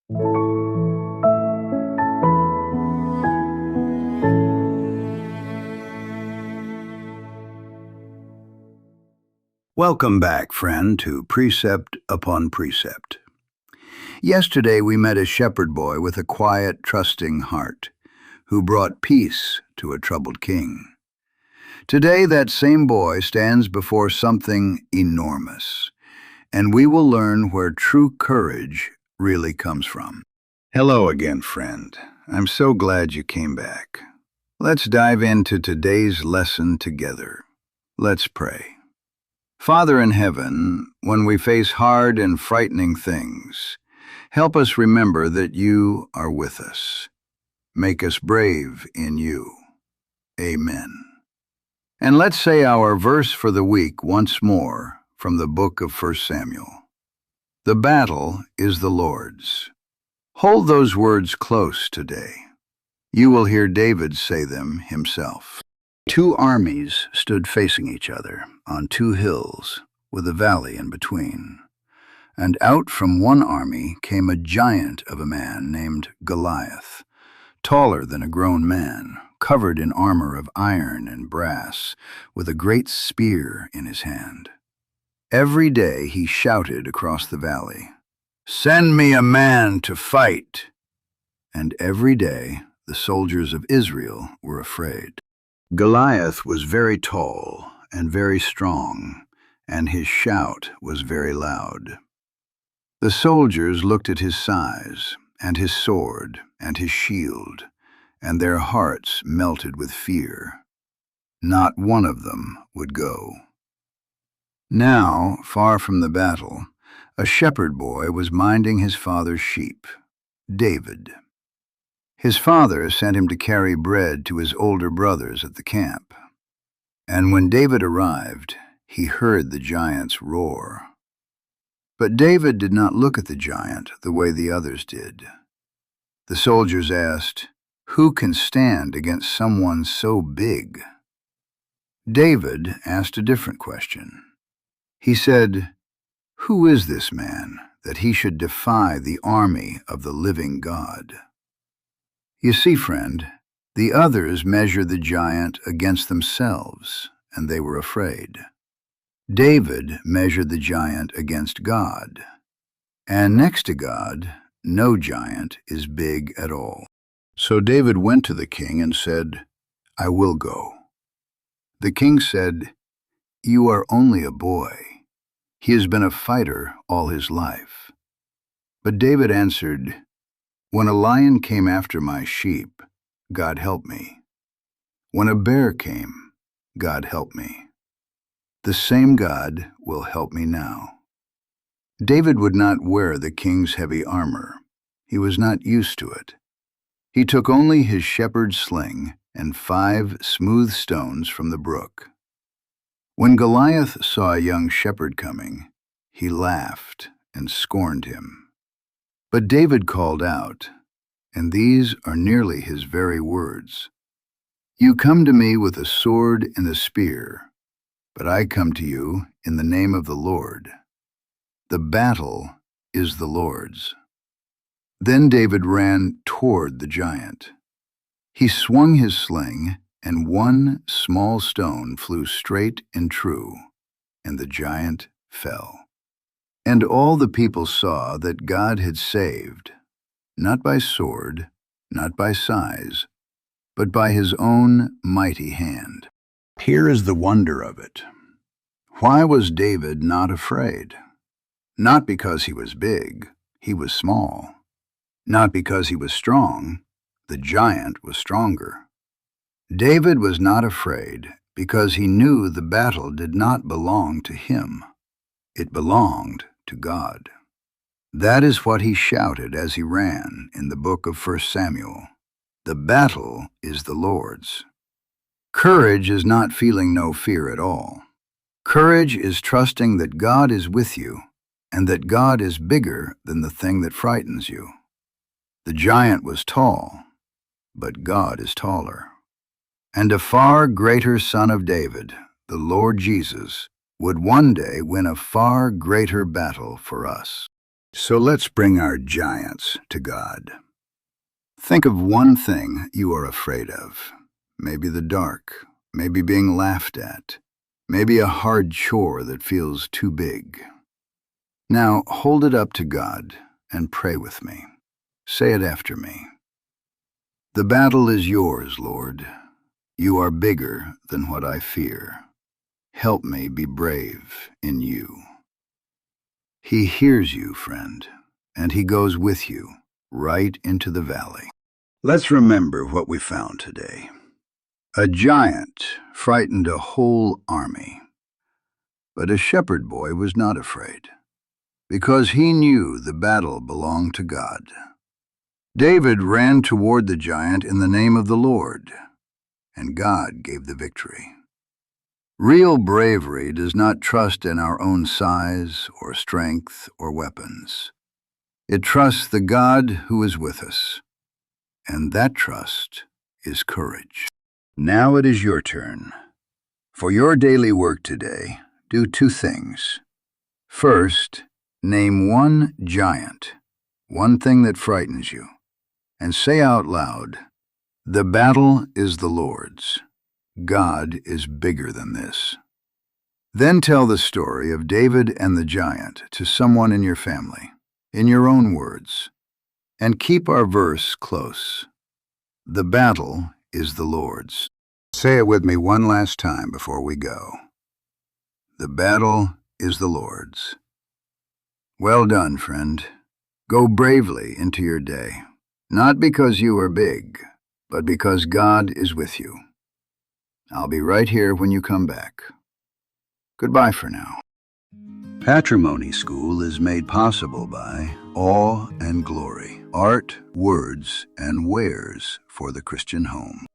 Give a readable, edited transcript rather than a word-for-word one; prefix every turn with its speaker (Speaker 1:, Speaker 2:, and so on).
Speaker 1: Welcome back, friend, to Precept upon Precept. Yesterday we met a shepherd boy with a quiet, trusting heart who brought peace to a troubled king. Today that same boy stands before something enormous, and we will learn where true courage really comes from. Hello again, friend. I'm so glad you came back. Let's dive into today's lesson together. Let's pray. Father in heaven, when we face hard and frightening things, help us remember that you are with us. Make us brave in you. Amen. And let's say our verse for the week once more from the book of 1 Samuel. The battle is the Lord's. Hold those words close today. You will hear David say them himself. Two armies stood facing each other on two hills with a valley in between. And out from one army came a giant of a man named Goliath, taller than a grown man, covered in armor of iron and brass, with a great spear in his hand. Every day he shouted across the valley, "Send me a man to fight!" And every day the soldiers of Israel were afraid. Goliath was very tall and very strong, and his shout was very loud. The soldiers looked at his size, and his sword, and his shield, and their hearts melted with fear. Not one of them would go. Now, far from the battle, a shepherd boy was minding his father's sheep, David. His father sent him to carry bread to his older brothers at the camp. And when David arrived, he heard the giants roar. But David did not look at the giant the way the others did. The soldiers asked, "Who can stand against someone so big?" David asked a different question. He said, "Who is this man that he should defy the army of the living God?" You see, friend, the others measured the giant against themselves, and they were afraid. David measured the giant against God, and next to God, no giant is big at all. So David went to the king and said, "I will go." The king said, "You are only a boy. He has been a fighter all his life." But David answered, "When a lion came after my sheep, God helped me. When a bear came, God helped me. The same God will help me now." David would not wear the king's heavy armor. He was not used to it. He took only his shepherd's sling and 5 smooth stones from the brook. When Goliath saw a young shepherd coming, he laughed and scorned him. But David called out, and these are nearly his very words, "You come to me with a sword and a spear, but I come to you in the name of the Lord. The battle is the Lord's." Then David ran toward the giant. He swung his sling, and one small stone flew straight and true, and the giant fell. And all the people saw that God had saved, not by sword, not by size, but by his own mighty hand. Here is the wonder of it. Why was David not afraid? Not because he was big, he was small. Not because he was strong, the giant was stronger. David was not afraid because he knew the battle did not belong to him. It belonged to God. That is what he shouted as he ran in the book of 1 Samuel. The battle is the Lord's. Courage is not feeling no fear at all. Courage is trusting that God is with you and that God is bigger than the thing that frightens you. The giant was tall, but God is taller. And a far greater Son of David, the Lord Jesus, would one day win a far greater battle for us. So let's bring our giants to God. Think of one thing you are afraid of. Maybe the dark, maybe being laughed at, maybe a hard chore that feels too big. Now hold it up to God and pray with me. Say it after me. The battle is yours, Lord. You are bigger than what I fear. Help me be brave in you. He hears you, friend, and he goes with you right into the valley. Let's remember what we found today. A giant frightened a whole army, but a shepherd boy was not afraid, because he knew the battle belonged to God. David ran toward the giant in the name of the Lord, and God gave the victory. Real bravery does not trust in our own size or strength or weapons. It trusts the God who is with us, and that trust is courage. Now it is your turn. For your daily work today, do two things. First, name one giant, one thing that frightens you, and say out loud, "The battle is the Lord's. God is bigger than this." Then tell the story of David and the giant to someone in your family, in your own words, and keep our verse close. The battle is the Lord's. Say it with me one last time before we go. The battle is the Lord's. Well done, friend. Go bravely into your day, not because you are big, but because God is with you. I'll be right here when you come back. Goodbye for now. Patrimony School is made possible by Awe and Glory, art, words, and wares for the Christian home.